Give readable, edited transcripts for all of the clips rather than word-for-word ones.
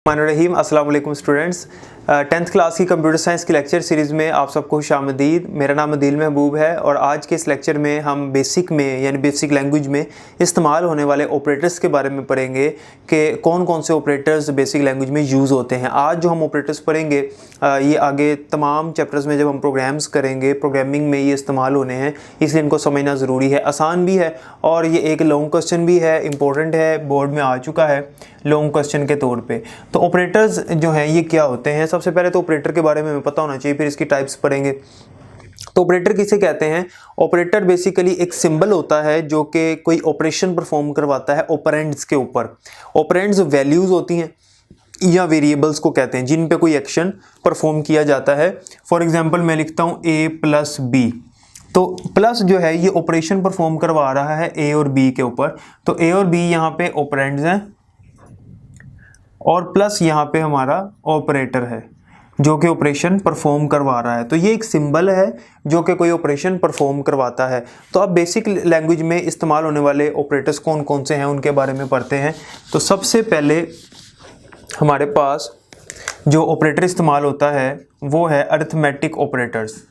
रहीम अस्सलाम वालेकुम students. 10th class की कंप्यूटर साइंस की लेक्चर सीरीज़ में आप सबको खुशामदीद। मेरा नाम अदील महबूब है और आज के इस लेक्चर में हम बेसिक में यानी बेसिक लैंग्वेज में इस्तेमाल होने वाले ऑपरेटर्स के बारे में पढ़ेंगे कि कौन कौन से ऑपरेटर्स बेसिक लैंग्वेज में यूज़ होते हैं। आज जो हम ऑपरेटर्स पढ़ेंगे ये आगे तमाम चैप्टर्स में जब हम प्रोग्राम्स करेंगे प्रोग्रामिंग में ये इस्तेमाल होने हैं, इसलिए इनको समझना ज़रूरी है। आसान भी है और ये एक लॉन्ग क्वेश्चन भी है, इंपॉर्टेंट है, बोर्ड में आ चुका है लॉन्ग क्वेश्चन के तौर पे। तो ऑपरेटर्स जो हैं ये क्या होते हैं, सबसे पहले तो ऑपरेटर के बारे में हमें पता होना चाहिए, फिर इसकी टाइप्स पढ़ेंगे। तो ऑपरेटर किसे कहते हैं? ऑपरेटर बेसिकली एक सिंबल होता है जो कि कोई ऑपरेशन परफॉर्म करवाता है ऑपरेंड्स के ऊपर। ऑपरेंड्स वैल्यूज़ होती हैं या वेरिएबल्स को कहते हैं जिन पे कोई एक्शन परफॉर्म किया जाता है। फॉर एग्जांपल मैं लिखता हूँ a + b, तो प्लस जो है ये ऑपरेशन परफॉर्म करवा रहा है a और b के ऊपर। तो a और b यहाँ पे ऑपरेंड्स हैं और प्लस यहाँ पे हमारा ऑपरेटर है जो कि ऑपरेशन परफॉर्म करवा रहा है। तो ये एक सिंबल है जो कि कोई ऑपरेशन परफॉर्म करवाता है। तो अब बेसिक लैंग्वेज में इस्तेमाल होने वाले ऑपरेटर्स कौन कौन से हैं उनके बारे में पढ़ते हैं। तो सबसे पहले हमारे पास जो ऑपरेटर इस्तेमाल होता है वो है अरिथमेटिक ऑपरेटर्स।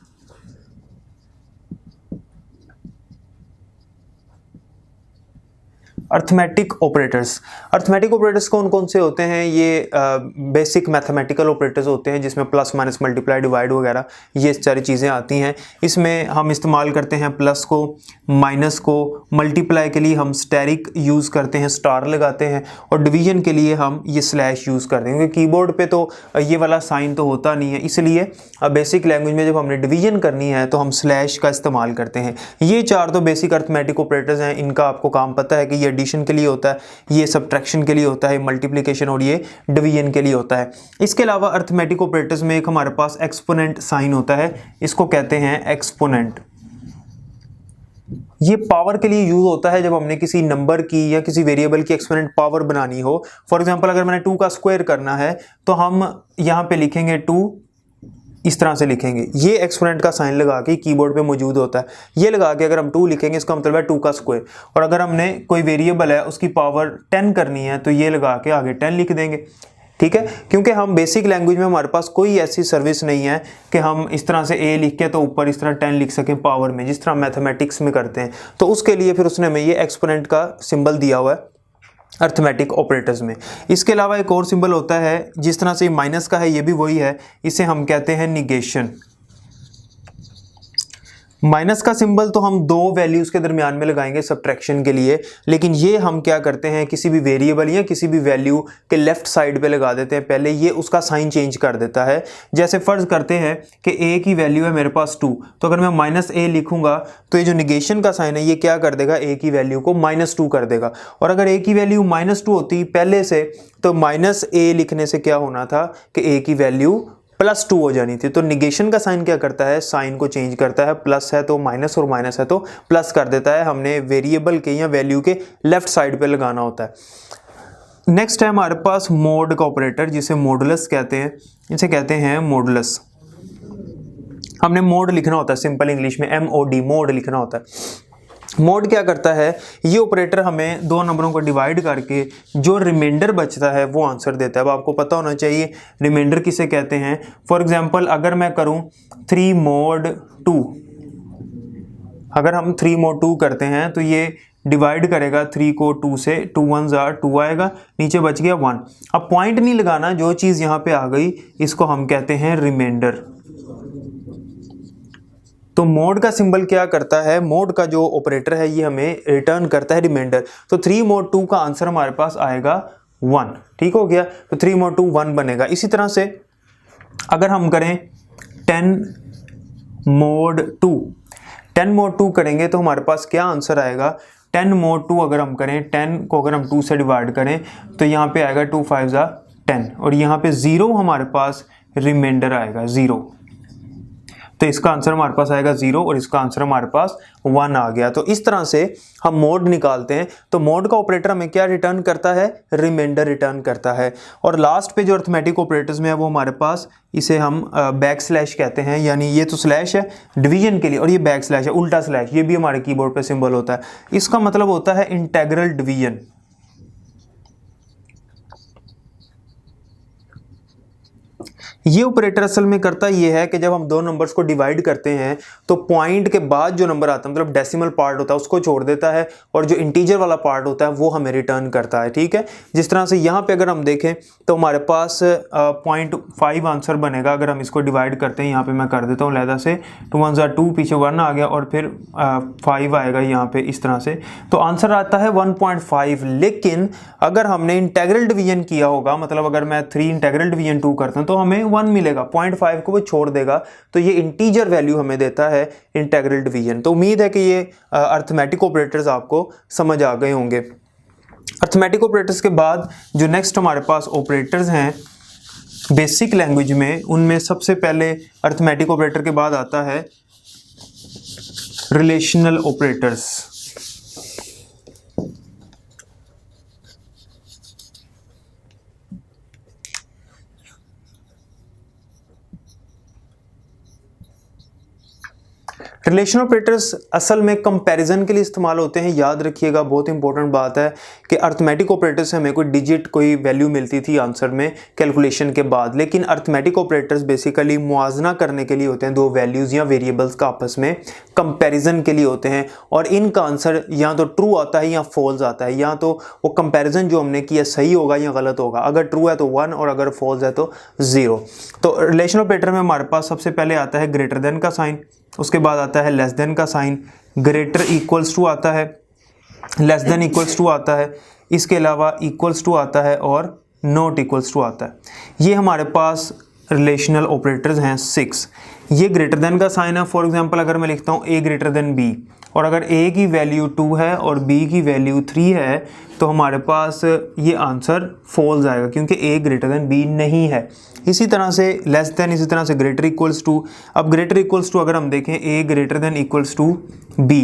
अरिथमेटिक ऑपरेटर्स कौन कौन से होते हैं? ये बेसिक मैथमेटिकल ऑपरेटर्स होते हैं जिसमें प्लस माइनस मल्टीप्लाई डिवाइड वगैरह ये सारी चीज़ें आती हैं। इसमें हम इस्तेमाल करते हैं प्लस को, माइनस को। मल्टीप्लाई के लिए हम स्टेरिक यूज़ करते हैं, स्टार लगाते हैं, और डिवीजन के लिए हम ये स्लैश यूज़ करते हैं क्योंकि कीबोर्ड पे तो ये वाला साइन तो होता नहीं है, इसलिए बेसिक लैंग्वेज में जब हमने डिवीजन करनी है तो हम स्लैश का इस्तेमाल करते हैं। ये चार तो बेसिक अरिथमेटिक ऑपरेटर्स हैं। इनका आपको काम पता है कि ये एडिशन के लिए होता है, ये सब्ट्रैक्शन के लिए होता है, मल्टीप्लिकेशन और ये डिवीजन के लिए होता है। इसके अलावा अरिथमेटिक ऑपरेटर्स में एक हमारे पास एक्सपोनेंट साइन होता है, इसको कहते हैं एक्सपोनेंट। ये पावर के लिए यूज होता है जब हमने किसी नंबर की या किसी वेरिएबल की एक्सपोनेंट पावर बनानी हो। फॉर एग्जांपल अगर मैंने 2 का स्क्वायर करना है तो हम यहाँ पे लिखेंगे 2, इस तरह से लिखेंगे। ये एक्सपोनेंट का साइन लगा के कीबोर्ड पे मौजूद होता है। ये लगा के अगर हम 2 लिखेंगे इसका मतलब है 2 का स्क्वायर। और अगर हमने कोई वेरिएबल है उसकी पावर 10 करनी है तो ये लगा के आगे 10 लिख देंगे। ठीक है, क्योंकि हम बेसिक लैंग्वेज में हमारे पास कोई ऐसी सर्विस नहीं है कि हम इस तरह से a लिख के तो ऊपर इस तरह 10 लिख सकें पावर में, जिस तरह मैथमेटिक्स में करते हैं। तो उसके लिए फिर उसने हमें ये एक्सपोनेंट का सिंबल दिया हुआ है अरिथमेटिक ऑपरेटर्स में। इसके अलावा एक और सिंबल होता है जिस तरह से माइनस का है, ये भी वही है, इसे हम कहते हैं निगेशन। माइनस का सिंबल तो हम दो वैल्यूज के दरमियान में लगाएंगे सब्ट्रैक्शन के लिए, लेकिन ये हम क्या करते हैं किसी भी वेरिएबल या किसी भी वैल्यू के लेफ्ट साइड पे लगा देते हैं, पहले ये उसका साइन चेंज कर देता है। जैसे फर्ज करते हैं कि a की वैल्यू है मेरे पास 2, तो अगर मैं -a लिखूंगा तो ये जो निगेशन का साइन है ये क्या कर देगा, a की वैल्यू को -2 कर देगा। और अगर a की वैल्यू -2 होती पहले से तो -a लिखने से क्या होना था कि a की वैल्यू +2 हो जानी थी। तो निगेशन का साइन क्या करता है, साइन को चेंज करता है, प्लस है तो माइनस और माइनस है तो प्लस कर देता है। हमने वेरिएबल के या वैल्यू के लेफ्ट साइड पे लगाना होता है। नेक्स्ट है हमारे पास मोड का ऑपरेटर जिसे मॉडुलस कहते हैं, इसे कहते हैं मॉडुलस। हमने मोड लिखना होता है, सिंपल इंग्लिश में MOD मोड लिखना होता है। मोड क्या करता है, ये ऑपरेटर हमें दो नंबरों को डिवाइड करके जो रिमाइंडर बचता है वो आंसर देता है। अब आपको पता होना चाहिए रिमाइंडर किसे कहते हैं। फॉर एग्जांपल अगर मैं करूं 3 mod 2, अगर हम 3 mod 2 करते हैं तो ये डिवाइड करेगा 3 को 2 से, 2 1 2 आएगा, नीचे बच गया 1। अब पॉइंट नहीं लगाना, जो चीज़ यहाँ पे आ गई इसको हम कहते हैं रिमाइंडर। तो मोड का सिंबल क्या करता है, मोड का जो ऑपरेटर है ये हमें रिटर्न करता है रिमाइंडर। तो 3 mod 2 का आंसर हमारे पास आएगा 1। ठीक हो गया, तो 3 mod 2 1 बनेगा। इसी तरह से अगर हम करें 10 mod 2, 10 mod 2 करेंगे तो हमारे पास क्या आंसर आएगा, 10 mod 2 अगर हम करें, 10 को अगर हम 2 से डिवाइड करें तो यहाँ पे आएगा 2 5 10, और यहाँ पे 0 हमारे पास रिमाइंडर आएगा 0। तो इसका आंसर हमारे पास आएगा 0 और इसका आंसर हमारे पास 1 आ गया। तो इस तरह से हम मोड निकालते हैं। तो मोड का ऑपरेटर हमें क्या रिटर्न करता है, रिमाइंडर रिटर्न करता है। और लास्ट पे जो अरिथमेटिक ऑपरेटर्स में है वो हमारे पास, इसे हम बैक स्लैश कहते हैं, यानी ये तो स्लैश है डिवीजन के लिए और ये बैक स्लैश है उल्टा स्लैश, ये भी हमारे कीबोर्ड पे सिंबल होता है। इसका मतलब होता है इंटेग्रल डिवीजन। ये ऑपरेटर असल में करता ये है कि जब हम दो नंबर्स को डिवाइड करते हैं तो पॉइंट के बाद जो नंबर आता है, मतलब डेसिमल पार्ट होता है, उसको छोड़ देता है और जो इंटीजर वाला पार्ट होता है वो हमें रिटर्न करता है। ठीक है, जिस तरह से यहाँ पे अगर हम देखें तो हमारे पास 0.5 आंसर बनेगा अगर हम इसको डिवाइड करते हैं। यहाँ पे मैं कर देता हूँ लहदा से, 2 1 ज़ा 2, पीछे 1 आ गया और फिर 5 आएगा यहाँ पे इस तरह से, तो आंसर आता है 1.5। लेकिन अगर हमने इंटेग्रल डिवीजन किया होगा, मतलब अगर मैं 3 इंटेग्रल डिवीजन 2 करता हूँ तो हमें 1 मिलेगा, 0.5 को वो छोड़ देगा, तो ये इंटीजर वैल्यू हमें देता है इंटेग्रल डिवीजन। तो उम्मीद है कि ये अर्थमेटिक ऑपरेटर्स आपको समझ आ गए होंगे। अर्थमेटिक ऑपरेटर्स के बाद जो नेक्स्ट हमारे पास ऑपरेटर्स हैं बेसिक लैंग्वेज में, उनमें सबसे पहले अर्थमेटिक ऑपरेटर के बाद आता है रिलेशनल ऑपरेटर्स। रिलेशनल ऑपरेटर्स असल में कंपैरिजन के लिए इस्तेमाल होते हैं। याद रखिएगा, बहुत इंपॉर्टेंट बात है कि अर्थमेटिक ऑपरेटर्स से हमें कोई डिजिट, कोई वैल्यू मिलती थी आंसर में कैलकुलेशन के बाद, लेकिन अर्थमेटिक ऑपरेटर्स बेसिकली मुआवजा करने के लिए होते हैं, दो वैल्यूज़ या वेरिएबल्स का आपस में कंपैरिजन के लिए होते हैं, और इनका आंसर या तो ट्रू आता है या फॉल्स आता है, या तो वो कंपैरिजन जो हमने किया सही होगा या गलत होगा। अगर ट्रू है तो 1 और अगर फॉल्स है तो 0। तो रिलेशनल ऑपरेटर में हमारे पास सबसे पहले आता है ग्रेटर देन का साइन, उसके बाद आता है लेस देन का साइन, ग्रेटर इक्वल्स टू आता है, लेस देन इक्वल्स टू आता है, इसके अलावा इक्वल्स टू आता है और नॉट इक्वल्स टू आता है। ये हमारे पास रिलेशनल ऑपरेटर्स हैं 6। ये ग्रेटर देन का साइन है। फॉर एग्जांपल अगर मैं लिखता हूँ a ग्रेटर देन b, और अगर a की वैल्यू 2 है और b की वैल्यू 3 है तो हमारे पास ये आंसर फॉल्स आएगा, क्योंकि a ग्रेटर देन b नहीं है। इसी तरह से लेस देन, इसी तरह से ग्रेटर इक्वल्स टू। अब ग्रेटर इक्वल्स टू अगर हम देखें a greater than equals to b,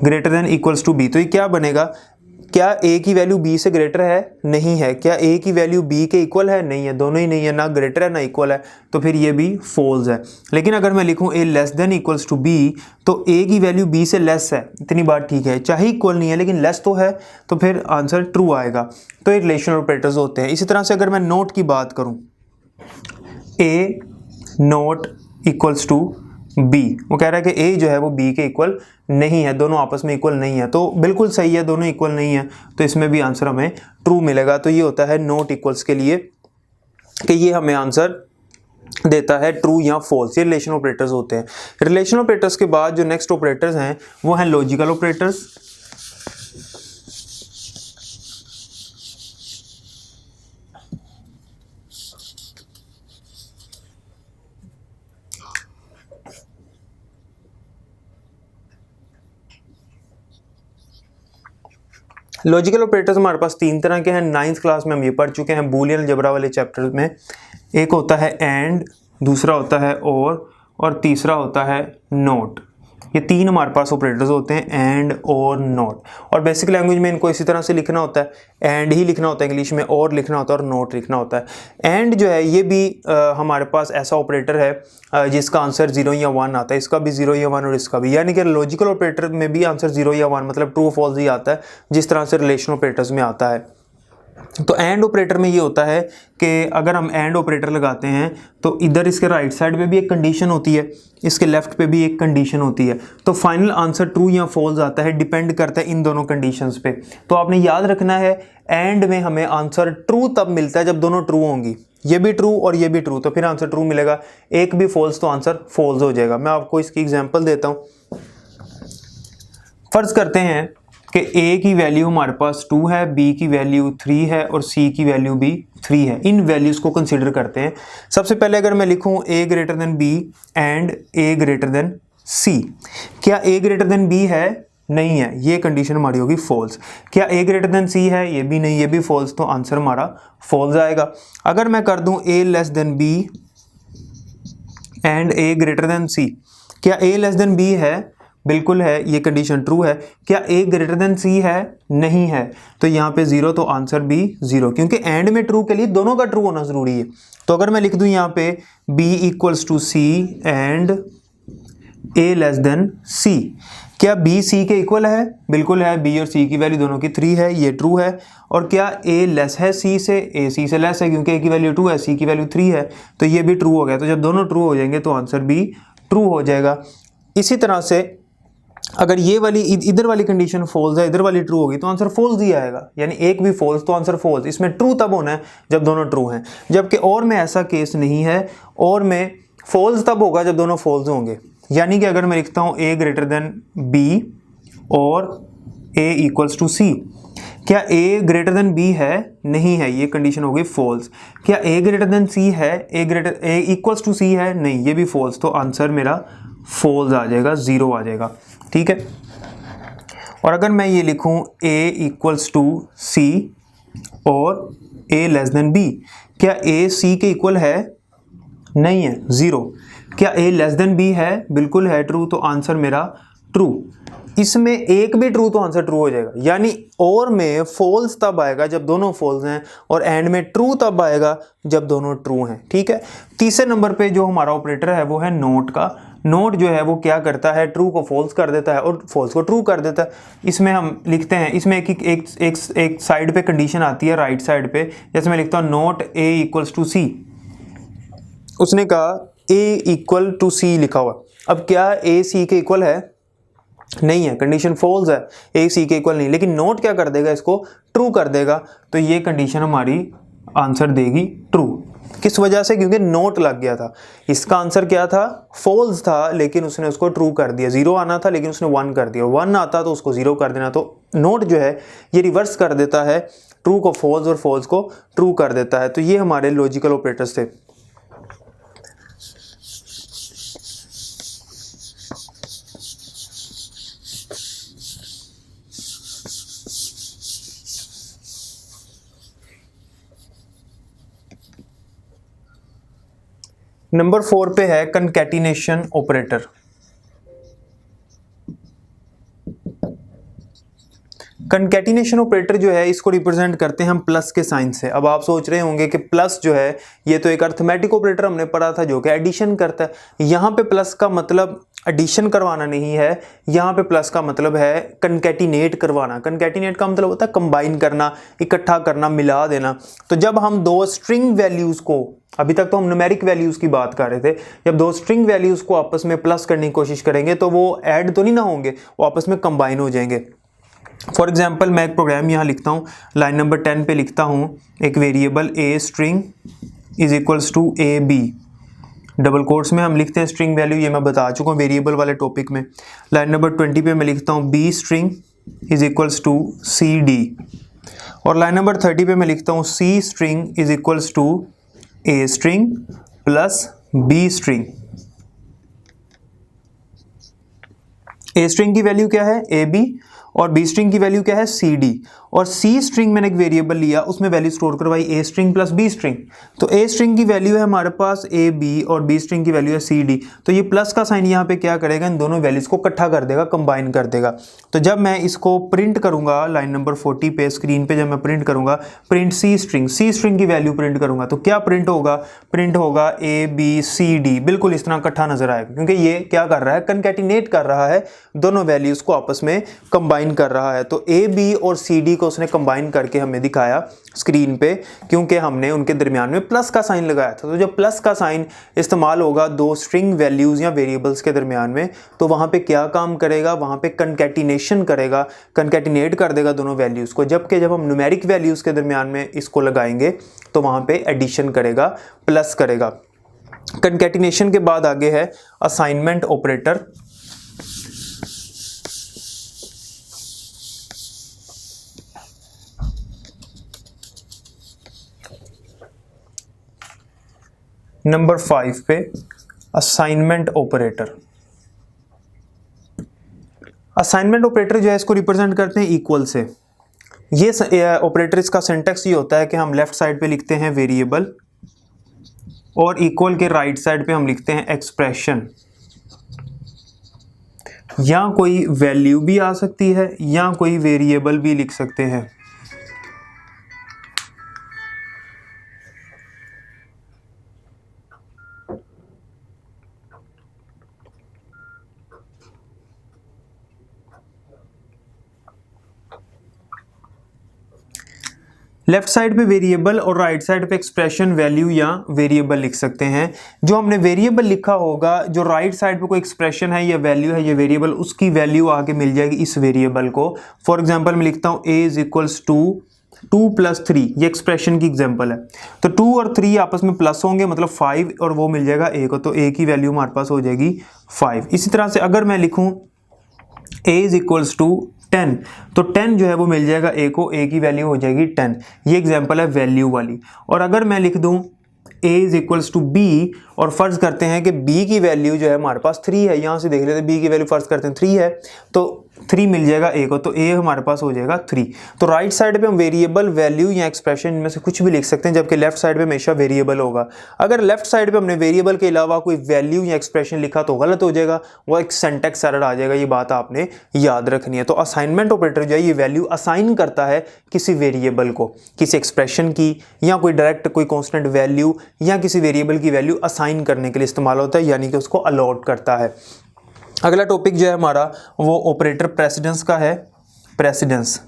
greater than equals to b, तो ये क्या बनेगा? क्या a की वैल्यू b से ग्रेटर है? नहीं है। क्या a की वैल्यू b के इक्वल है? नहीं है, दोनों ही नहीं है, ना ग्रेटर है ना इक्वल है, तो फिर ये भी फॉल्स है। लेकिन अगर मैं लिखूं a less than equals to b, तो a की वैल्यू b से लेस है, इतनी बात ठीक है, चाहे इक्वल नहीं है लेकिन लेस तो है, तो फिर आंसर ट्रू आएगा। तो ये रिलेशनल ऑपरेटर्स होते हैं। इसी तरह से अगर मैं नोट की बात करूँ, a not equals to b, वो कह रहा है कि a जो है वो b के इक्वल नहीं है, दोनों आपस में इक्वल नहीं है, तो बिल्कुल सही है, दोनों इक्वल नहीं है, तो इसमें भी आंसर हमें ट्रू मिलेगा। तो ये होता है नॉट इक्वल्स के लिए कि ये हमें आंसर देता है ट्रू या फॉल्स। ये रिलेशन ऑपरेटर्स होते हैं। रिलेशन ऑपरेटर्स के बाद जो नेक्स्ट ऑपरेटर्स हैं वो हैं लॉजिकल ऑपरेटर्स। लॉजिकल ऑपरेटर्स हमारे पास 3 तरह के हैं। 9th क्लास में हम ये पढ़ चुके हैं बूलियन अलजेब्रा वाले चैप्टर में। एक होता है एंड, दूसरा होता है और तीसरा होता है नॉट। ये 3 हमारे पास ऑपरेटर्स होते हैं, एंड और नॉट। और बेसिक लैंग्वेज में इनको इसी तरह से लिखना होता है, एंड ही लिखना होता है इंग्लिश में, और लिखना होता है और नॉट लिखना होता है। एंड जो है ये भी हमारे पास ऐसा ऑपरेटर है जिसका आंसर 0 या 1 आता है, इसका भी 0 या 1 और इसका भी, यानी कि लॉजिकल ऑपरेटर में भी आंसर 0 या 1 मतलब ट्रू फॉल्स ही आता है, जिस तरह से रिलेशनल ऑपरेटर्स में आता है। तो एंड ऑपरेटर में ये होता है कि अगर हम एंड ऑपरेटर लगाते हैं तो इधर इसके राइट साइड पे भी एक कंडीशन होती है, इसके लेफ्ट पे भी एक कंडीशन होती है, तो फाइनल आंसर ट्रू या फॉल्स आता है, डिपेंड करता है इन दोनों कंडीशंस पे। तो आपने याद रखना है एंड में हमें आंसर ट्रू तब मिलता है जब दोनों ट्रू होंगी, ये भी ट्रू और ये भी ट्रू, तो फिर आंसर ट्रू मिलेगा। एक भी फॉल्स तो आंसर फॉल्स हो जाएगा। मैं आपको इसकी एग्जाम्पल देता हूँ। फर्ज करते हैं कि a की वैल्यू हमारे पास 2 है, b की वैल्यू 3 है और c की वैल्यू भी 3 है। इन वैल्यूज़ को कंसीडर करते हैं। सबसे पहले अगर मैं लिखूं a greater then b and a greater then c, क्या a ग्रेटर देन b है? नहीं है, ये कंडीशन हमारी होगी फॉल्स। क्या a ग्रेटर देन c है? ये भी नहीं, ये भी फॉल्स, तो आंसर हमारा फॉल्स आएगा। अगर मैं कर दूं a less then b and a greater then c, क्या a लेस देन b है? बिल्कुल है, ये कंडीशन ट्रू है। क्या a ग्रेटर देन c है? नहीं है, तो यहाँ पे 0, तो आंसर भी 0, क्योंकि एंड में ट्रू के लिए दोनों का ट्रू होना जरूरी है। तो अगर मैं लिख दूं यहाँ पे b equals to c and a less than c, क्या बी सी के इक्वल है? बिल्कुल है, बी और सी की वैल्यू दोनों की 3 है, ये ट्रू है। और क्या ए लेस है सी से? ए सी से लेस है क्योंकि ए की वैल्यू 2 है, सी की वैल्यू 3 है, तो ये भी ट्रू हो गया। तो जब दोनों ट्रू हो जाएंगे तो आंसर बी ट्रू हो जाएगा। इसी तरह से अगर ये वाली इधर वाली कंडीशन फॉल्स है, इधर वाली ट्रू होगी, तो आंसर फॉल्स ही आएगा, यानी एक भी फॉल्स तो आंसर फॉल्स। इसमें ट्रू तब होना है जब दोनों ट्रू हैं, जबकि और में ऐसा केस नहीं है। और में फॉल्स तब होगा जब दोनों फॉल्स होंगे। यानी कि अगर मैं लिखता हूं a ग्रेटर देन b और a इक्वल्स टू c, क्या a ग्रेटर देन b है? नहीं है, ये कंडीशन हो गई फॉल्स। क्या a ग्रेटर देन c है? a इक्वल्स टू c है? नहीं, ये भी फॉल्स। तो आंसर मेरा फॉल्स आ जाएगा, 0 आ जाएगा। ठीक है। और अगर मैं ये लिखूं a इक्वल्स टू c और a लेस देन b, क्या a c के इक्वल है? नहीं है, 0। क्या a लेस देन b है? बिल्कुल है, ट्रू। तो आंसर मेरा ट्रू। इसमें एक भी ट्रू तो आंसर ट्रू हो जाएगा। यानी और में फॉल्स तब आएगा जब दोनों फॉल्स हैं, और एंड में ट्रू तब आएगा जब दोनों ट्रू हैं। ठीक है। तीसरे नंबर पे जो हमारा ऑपरेटर है वो है नोट का। नोट जो है वो क्या करता है? ट्रू को फॉल्स कर देता है और फॉल्स को ट्रू कर देता है। इसमें हम लिखते हैं, इसमें एक साइड पे कंडीशन आती है, राइट साइड पे। जैसे मैं लिखता हूँ not a equals to c, उसने कहा a इक्वल टू c लिखा हुआ। अब क्या a c के इक्वल है? नहीं है, कंडीशन फॉल्स है, a c के इक्वल नहीं। लेकिन नोट क्या कर देगा? इसको ट्रू कर देगा। तो ये कंडीशन हमारी आंसर देगी ट्रू। किस वजह से? क्योंकि नोट लग गया था। इसका आंसर क्या था? फॉल्स था, लेकिन उसने उसको ट्रू कर दिया। 0 आना था लेकिन उसने 1 कर दिया, 1 आता तो उसको 0 कर देना। तो नोट जो है ये रिवर्स कर देता है, ट्रू को फॉल्स और फॉल्स को ट्रू कर देता है। तो ये हमारे लॉजिकल ऑपरेटर्स थे। नंबर 4 पे है कंकैटिनेशन ऑपरेटर। कंकैटिनेशन ऑपरेटर जो है इसको रिप्रेजेंट करते हैं हम प्लस के साइन से। अब आप सोच रहे होंगे कि प्लस जो है ये तो एक अर्थमेटिक ऑपरेटर हमने पढ़ा था जो कि एडिशन करता है। यहाँ पे प्लस का मतलब एडिशन करवाना नहीं है, यहाँ पे प्लस का मतलब है कंकैटिनेट करवाना। कंकैटिनेट का मतलब होता है कंबाइन करना, इकट्ठा करना, मिला देना। तो जब हम दो स्ट्रिंग वैल्यूज को, अभी तक तो हम न्यूमेरिक वैल्यूज की बात कर रहे थे, जब दो स्ट्रिंग वैल्यूज को आपस में प्लस करने की कोशिश करेंगे तो वो ऐड तो नहीं ना होंगे, वो आपस में कंबाइन हो जाएंगे। फॉर एग्जाम्पल मैं एक प्रोग्राम यहाँ लिखता हूँ, लाइन नंबर 10 पे लिखता हूँ एक variable a string is equals to a b. Double quotes में हम लिखते हैं स्ट्रिंग वैल्यू, ये मैं बता चुका हूँ वेरिएबल वाले टॉपिक में। लाइन नंबर 20 पे मैं लिखता हूँ b string is equals to c d. और लाइन नंबर 30 पे मैं लिखता हूँ c string is equals to a string plus b string. a string की वैल्यू क्या है? ए बी, और बी स्ट्रिंग की वैल्यू क्या है? C d. और सी स्ट्रिंग मैंने एक वेरिएबल लिया, उसमें वैल्यू स्टोर करवाई a string plus b string. तो ए स्ट्रिंग की वैल्यू है हमारे पास ए बी और बी स्ट्रिंग की वैल्यू है सी डी। तो ये प्लस का साइन यहाँ पे क्या करेगा? इन दोनों वैल्यूज को इकट्ठा कर देगा, कंबाइन कर देगा। तो जब मैं इसको प्रिंट करूंगा लाइन नंबर 40 पे स्क्रीन पे, जब मैं प्रिंट करूंगा प्रिंट सी स्ट्रिंग की वैल्यू प्रिंट करूंगा, तो क्या प्रिंट होगा? प्रिंट होगा ए बी सी डी, बिल्कुल इस तरह इकट्ठा नजर आएगा, क्योंकि ये क्या कर रहा है? कंकैटिनेट कर रहा है, दोनों वैल्यूज को आपस में कंबाइन कर रहा है। तो ए बी और सी डी को उसने कंबाइन करके हमें दिखाया स्क्रीन पे, क्योंकि हमने उनके दरमियान में प्लस का साइन लगाया था। तो जब प्लस का साइन इस्तेमाल होगा दो स्ट्रिंग वैल्यूज या वेरिएबल्स के दरमियान में, तो वहां पे क्या काम करेगा? वहां पे कंकैटिनेशन करेगा, कंकैटिनेट कर देगा दोनों वैल्यूज को। जबकि जब हम न्यूमेरिक वैल्यूज के दरमियान में इसको लगाएंगे तो वहां पे एडिशन करेगा, प्लस करेगा। कंकैटिनेशन के बाद आगे है असाइनमेंट ऑपरेटर। नंबर 5 पे असाइनमेंट ऑपरेटर। असाइनमेंट ऑपरेटर जो है इसको रिप्रेजेंट करते हैं इक्वल से। ये ऑपरेटर, इसका सिंटैक्स ये होता है कि हम लेफ्ट साइड पे लिखते हैं वेरिएबल और इक्वल के राइट साइड पे हम लिखते हैं एक्सप्रेशन। या कोई वैल्यू भी आ सकती है या कोई वेरिएबल भी लिख सकते हैं। लेफ्ट साइड पे वेरिएबल और राइट साइड पे एक्सप्रेशन, वैल्यू या वेरिएबल लिख सकते हैं। जो हमने वेरिएबल लिखा होगा, जो राइट साइड पे कोई एक्सप्रेशन है या वैल्यू है या वेरिएबल, उसकी वैल्यू आगे मिल जाएगी इस वेरिएबल को। फॉर एग्जांपल मैं लिखता हूँ a इज इक्वल्स टू 2 + 3, ये एक्सप्रेशन की एग्जांपल है। तो 2 और 3 आपस में प्लस होंगे, मतलब 5, और वो मिल जाएगा a को, तो a की वैल्यू हमारे पास हो जाएगी 5। इसी तरह से अगर मैं लिखूँ a इज इक्वल्स टू 10, तो 10 जो है वो मिल जाएगा a को, a की वैल्यू हो जाएगी 10। ये एग्जांपल है वैल्यू वाली। और अगर मैं लिख दूं a is equals to b, और फर्ज करते हैं कि b की वैल्यू जो है हमारे पास 3 है, यहाँ से देख लेते हैं b की वैल्यू फर्ज करते हैं 3 है, तो 3 मिल जाएगा a को, तो a हमारे पास हो जाएगा 3। तो राइट साइड पे हम वेरिएबल, वैल्यू या एक्सप्रेशन में से कुछ भी लिख सकते हैं, जबकि लेफ्ट साइड पे हमेशा वेरिएबल होगा। अगर लेफ्ट साइड पे हमने वेरिएबल के अलावा कोई वैल्यू या एक्सप्रेशन लिखा तो गलत हो जाएगा, वो एक सिंटैक्स एरर आ जाएगा, ये बात आपने याद रखनी है। तो असाइनमेंट ऑपरेटर जो है ये वैल्यू असाइन करता है किसी वेरिएबल को, किसी एक्सप्रेशन की, या कोई डायरेक्ट कोई कॉन्स्टेंट वैल्यू या किसी वेरिएबल की वैल्यू असाइन करने के लिए इस्तेमाल होता है, यानी कि उसको अलॉट करता है। अगला टॉपिक जो है हमारा वो ऑपरेटर प्रेसिडेंस का है। प्रेसिडेंस,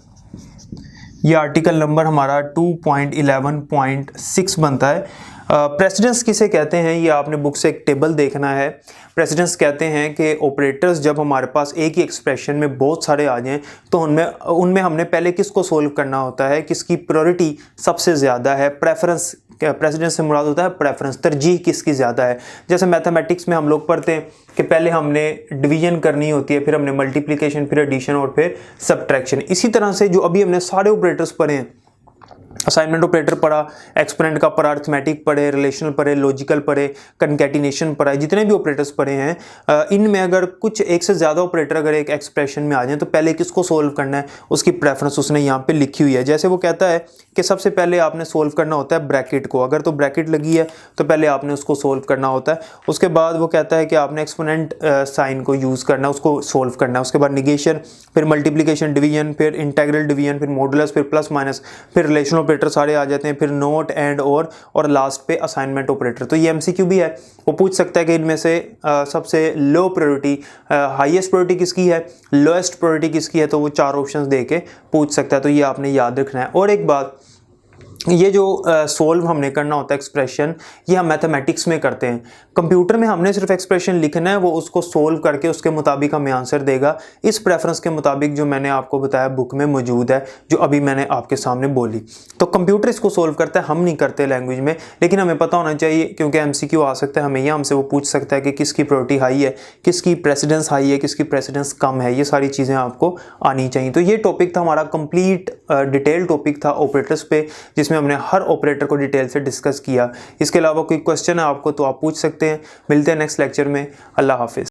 ये आर्टिकल नंबर हमारा 2.11.6 बनता है। प्रेसिडेंस किसे कहते हैं, ये आपने बुक से एक टेबल देखना है। प्रेसिडेंस कहते हैं कि ऑपरेटर्स जब हमारे पास एक ही एक्सप्रेशन में बहुत सारे आ जाएं, तो उनमें हमने पहले किसको सोल्व करना होता है, किसकी प्रायोरिटी सबसे ज़्यादा है। प्रेफरेंस, प्रेसिडेंस से मुराद होता है प्रेफरेंस, तरजीह किसकी ज़्यादा है। जैसे मैथमेटिक्स में हम लोग पढ़ते हैं कि पहले हमने डिवीजन करनी होती है, फिर हमने मल्टीप्लिकेशन, फिर एडिशन और फिर सब्ट्रैक्शन। इसी तरह से जो अभी हमने सारे ऑपरेटर्स पढ़े हैं, असाइनमेंट ऑपरेटर पढ़ा, एक्सपोनेंट का पढ़ा, अरिथमेटिक पढ़े, रिलेशनल पढ़े, लॉजिकल पढ़े, कंकैटिनेशन पढ़ा, जितने भी ऑपरेटर्स पढ़े हैं, इनमें अगर कुछ एक से ज़्यादा ऑपरेटर अगर एक एक्सप्रेशन में आ जाए, तो पहले किसको सोल्व करना है, उसकी प्रेफरेंस उसने यहाँ पे लिखी हुई है। जैसे वो कहता है कि सबसे पहले आपने सोल्व करना होता है ब्रैकेट को, अगर तो ब्रैकेट लगी है तो पहले आपने उसको सोल्व करना होता है। उसके बाद वो कहता है कि आपने एक्सपोनेंट साइन को यूज़ करना है, उसको सोल्व करना है। उसके बाद निगेशन, फिर मल्टीप्लिकेशन, डिवीजन, फिर इंटेग्रल डिवीजन, फिर मॉडुलस, फिर प्लस माइनस, फिर रिलेशनल ऑपरेटर सारे आ जाते हैं, फिर नोट, एंड, और लास्ट पे असाइनमेंट ऑपरेटर। तो ये एमसीक्यू भी है, वो पूछ सकता है कि इनमें से सबसे लो प्रायोरिटी, हाईएस्ट प्रायोरिटी किसकी है, लोएस्ट प्रायोरिटी किसकी है, तो वो 4 ऑप्शंस दे के पूछ सकता है। तो ये आपने याद रखना है। और एक बात, ये जो सोल्व हमने करना होता है एक्सप्रेशन, ये हम मैथमेटिक्स में करते हैं। कंप्यूटर में हमने सिर्फ एक्सप्रेशन लिखना है, वो उसको सोल्व करके उसके मुताबिक हमें आंसर देगा, इस प्रेफरेंस के मुताबिक जो मैंने आपको बताया बुक में मौजूद है, जो अभी मैंने आपके सामने बोली। तो कंप्यूटर इसको सोल्व करता है, हम नहीं करते लैंग्वेज में, लेकिन हमें पता होना चाहिए, क्योंकि एमसीक्यू आ सकता है हमें, या हमसे वो पूछ सकता है कि किसकी प्रायोरिटी हाई है, किसकी प्रेसिडेंस हाई है, किसकी प्रेसिडेंस कम है। ये सारी चीज़ें आपको आनी चाहिए। तो ये टॉपिक था हमारा, कंप्लीट डिटेल टॉपिक था ऑपरेटर्स पे, जिसमें हमने हर ऑपरेटर को डिटेल से डिस्कस किया। इसके अलावा कोई क्वेश्चन है आपको तो आप पूछ सकते हैं। मिलते हैं नेक्स्ट लेक्चर में। अल्लाह हाफिज़।